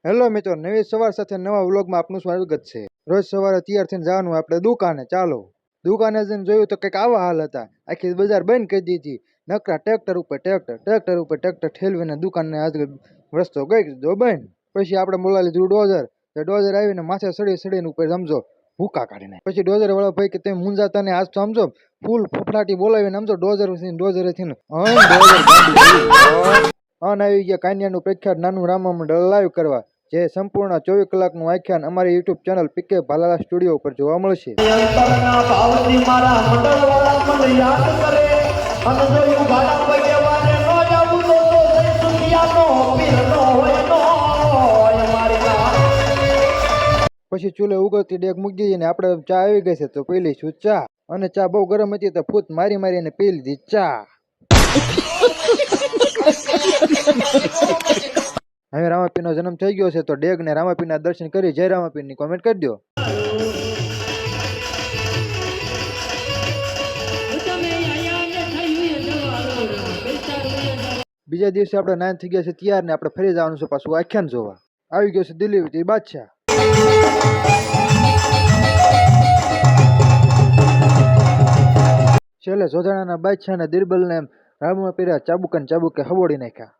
Hello મિત્રો, નવી સવાર સાથે નવા વ્લોગમાં આપનું સ્વાગત છે। રોજ સવારે તૈયાર થઈને જવાનું આપણે દુકાને। ચાલો દુકાને જઈને જોયું તો કંઈક આવા હાલ હતા। આખી બજાર બંધ કરી દીધી। નકરા ટ્રેક્ટર ઉપર ટ્રેક્ટર ઠેલવીને દુકાનને આગળ રસ્તો ગઈ દીધો બંધ। પછી આપણે બોલાવી લીધું ડોઝર। તો ડોઝર આવીને માથે સડીને ઉપર સમજો ભૂકા કાઢીને। પછી ડોઝર વાળા ભાઈ કે તમે મુંજાતા ને આજ તો સમજો ફૂલ ફફડાટી બોલાવીને સમજો ડોઝર થઈને આવી ગયા કાન્યાનું પ્રખ્યાત નાનું રામા મંડળ લાઈવ કરવા। જે સંપૂર્ણ 24 કલાકનું આખ્યાન અમારી YouTube channel PK Bhalala studio ઉપર જોવા મળશે। પછી ચૂલે ઉગળતી ડેક મૂકી દીધી ને આપણે ચા આવી ગઈ છે તો પી લઈશું ચા। અને ચા બહુ ગરમ હતી તો ફૂટ મારીને પી લીધી ચા। હવે રામાપીરનો જન્મ થઈ ગયો છે તો ડેગ ને રામાપીરના દર્શન કરી જય રામાપીરની કોમેન્ટ કરી દો। બીજા દિવસે આપણે નાન થઈ ગયા છે તૈયાર ને આપણે ફરી જવાનું છે પાછું આખ્યાન જોવા। આવી ગયો છે દિલ્હી બાદશાહ। છેલ્લે જોધાણાના બાદશાહ ને દિરબલ ને રામાપીરે ચાબુકે હબોડી નાખ્યા।